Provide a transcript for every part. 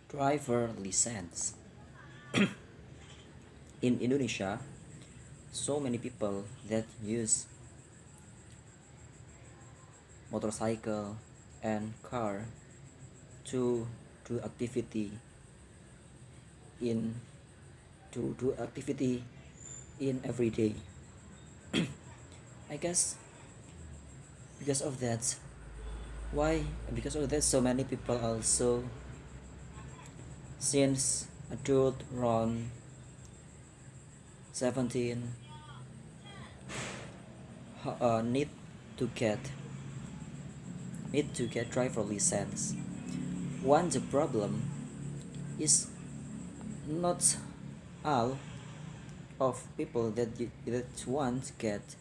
Driver license. In Indonesia, so many people that use motorcycle and car to do activity in do activity in every day. I guess because of that, why because of that so many people also since adult around 17 need to get driver license. One the problem is not all of people that want to get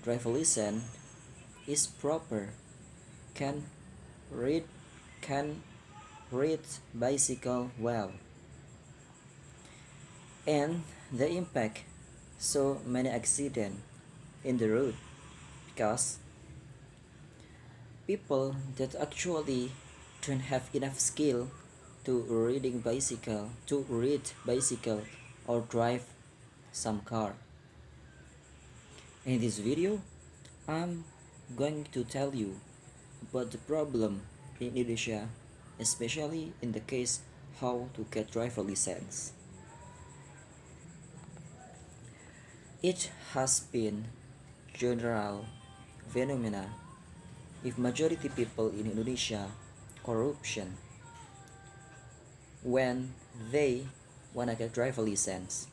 driver license is proper, can read can read bicycle well, and the impact so many accident in the road because people that actually don't have enough skill to read bicycle or drive some car. In this video, I'm going to tell you about the problem in Indonesia, especially in the case how to get driver license. It has been general phenomena if majority people in Indonesia corruption when they wanna get driver license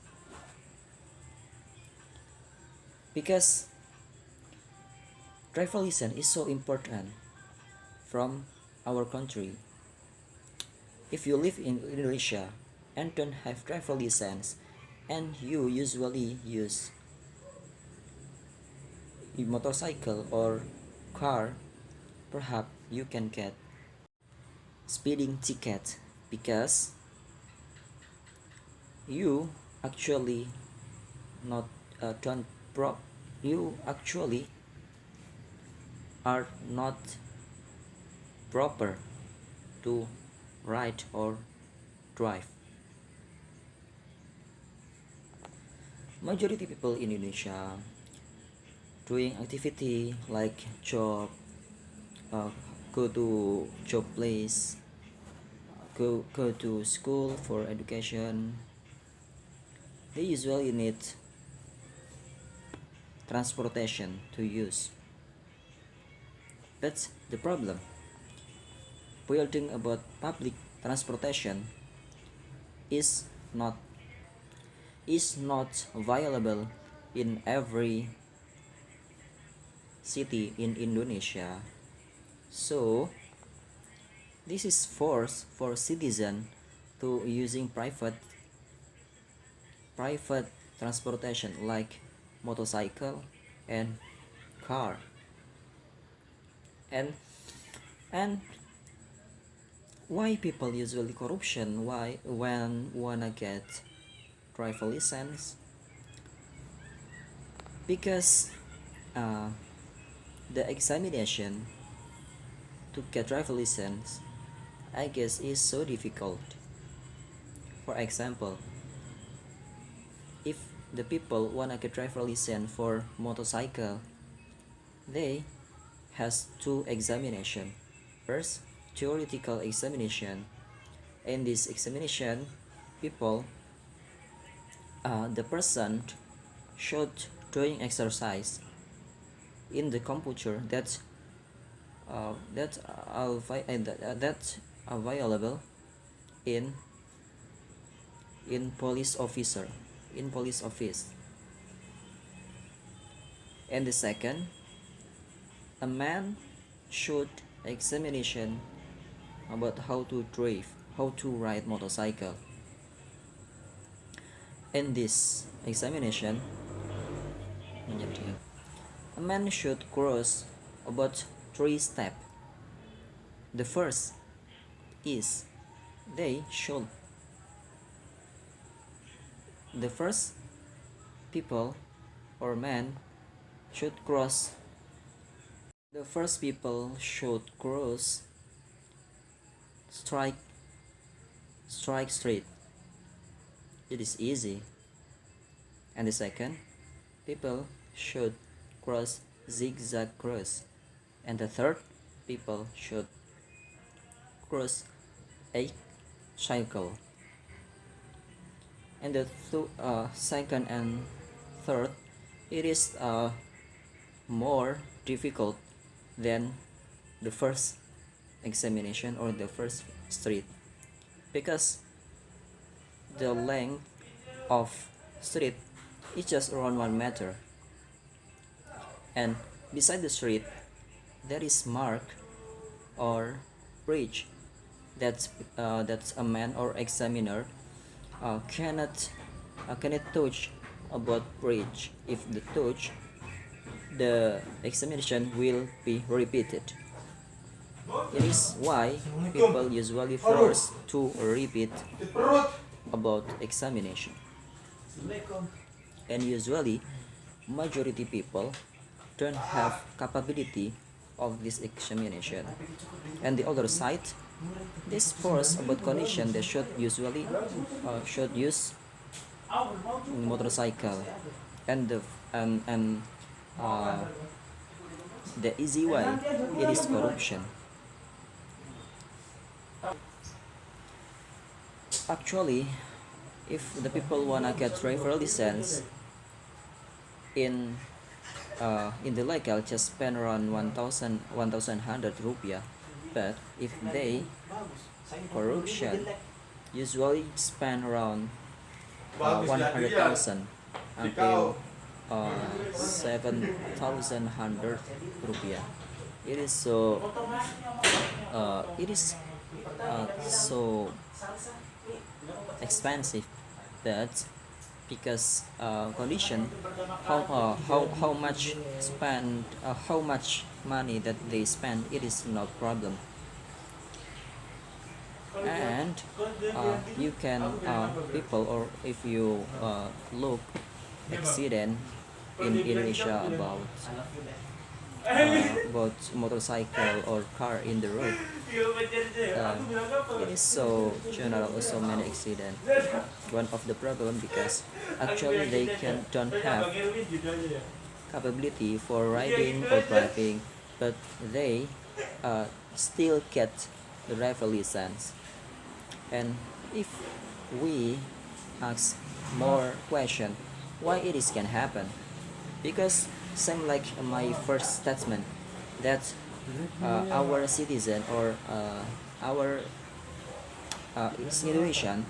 because driver license is so important from our country. If you live in Indonesia and don't have driver license and you usually use a motorcycle or car, perhaps you can get speeding ticket because you actually not don't pro you actually are not proper to ride or drive. Majority people in Indonesia doing activity like job, go to job place, go to school for education. They usually need transportation to use. That's the problem. Building about public transportation is not available in every city in Indonesia. So this is force for citizen to using private transportation like motorcycle and car. And why people usually corruption, why when wanna get driver license? Because the examination to get driver license, I guess, is so difficult. For example, if the people wanna get driver license for motorcycle, they has two examination. First, theoretical examination. In this examination, people, the person should doing exercise in the computer that's available in police office. And the second, a man should examination about how to drive, how to ride motorcycle. In this examination, a man should cross about 3 steps. The first is they should the first people or man should cross the first people should cross strike strike straight. It is easy. And the second, people should cross zigzag cross. And the third, people should cross a cycle. And the second and third, it is more difficult than the first examination or the first street, because the length of street is just around 1 meter, and beside the street there is mark or bridge that's a man or examiner cannot touch about bridge. If the touch, the examination will be repeated. It is why people usually forced to repeat about examination. And usually majority people don't have capability of this examination. And the other side, this force about condition, they should usually should use motorcycle, and the easy way, it is corruption. Actually, if the people wanna get driver license in the legal, just spend around 1,100 rupiah. But if they corruption, usually spend around 100,000 until 7,100 rupiah. It is so so expensive, but because condition, how much spend, how much money that they spend, it is no problem. And you can people, or if you accident in Indonesia about motorcycle or car in the road, it is so general, so many accident. One of the problem, because actually they don't have capability for riding or driving, but they still get the driver license. And if we ask more question, why it is can happen? Because same like my first statement, that our citizen or our Indonesian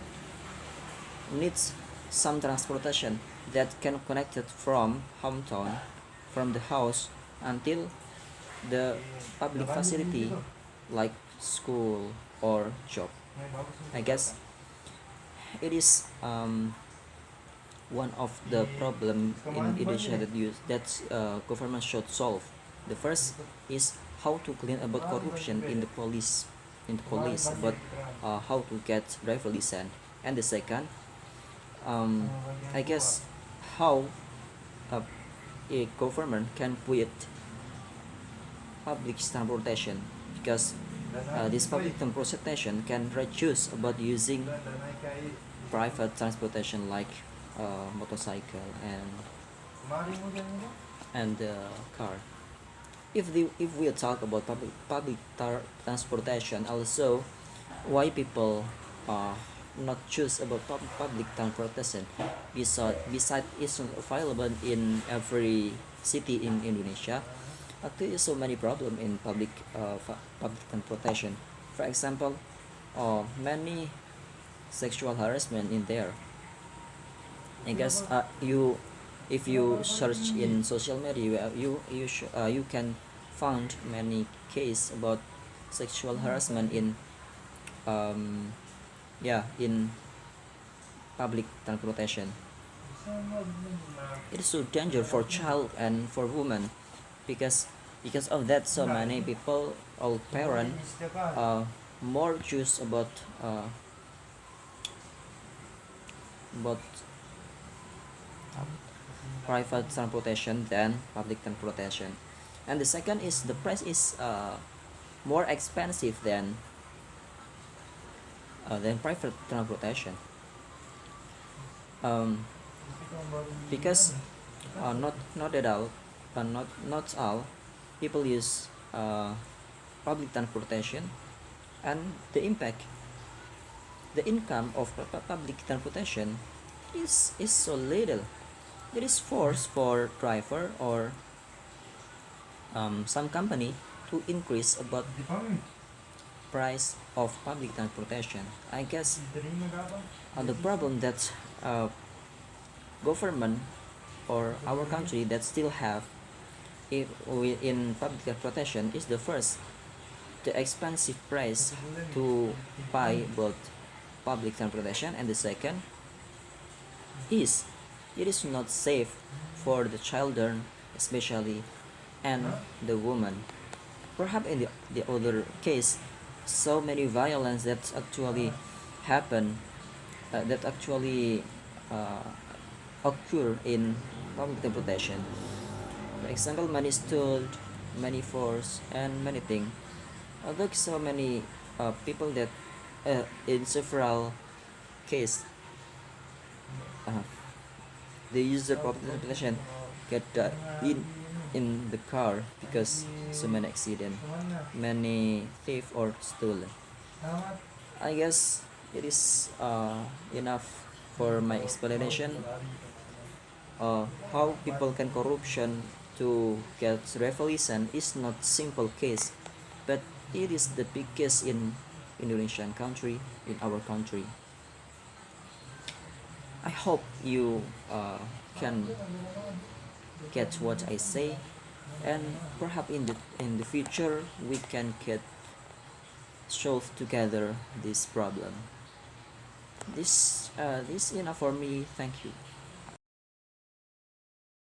needs some transportation that can connect it from hometown, from the house until the public facility like school or job. I guess it is one of the problem in Indonesia that government should solve. The first is how to clean about corruption in the police, about how to get driver license. And the second, I guess how a government can put public transportation, because this public transportation can reduce about using private transportation like motorcycle and car. If we talk about public transportation, also why people not choose about public transportation, besides it's not available in every city in Indonesia. There is so many problem in public transportation. For example, many sexual harassment in there. I guess if you search in social media, you can find many cases about sexual harassment in in public transportation. It is so dangerous for child and for women, because of that, so many people or parents more choose about private transportation than public transportation. And the second is the price is more expensive than than private transportation. Um, because not at all, not all people use public transportation, and the income of public transportation is so little. It is forced for driver or some company to increase about price of public transportation. I guess the problem that government or our country that still have if we in public transportation is the first, the expensive price to buy both public transportation, and the second is it is not safe for the children especially and the woman. Perhaps in the other case, so many violence that actually happen, that actually uh, occur in public transportation. For example, money stolen, many force, and many things. Although so many people that in several cases uh, the user public transportation get in the car because so many accident, many thief or stolen. I guess it is enough for my explanation. How people can corruption to get revolution is not simple case, but it is the biggest in Indonesian country, in our country. I hope you can get what I say, and perhaps in the future we can get solve together this problem. This enough for me. Thank you.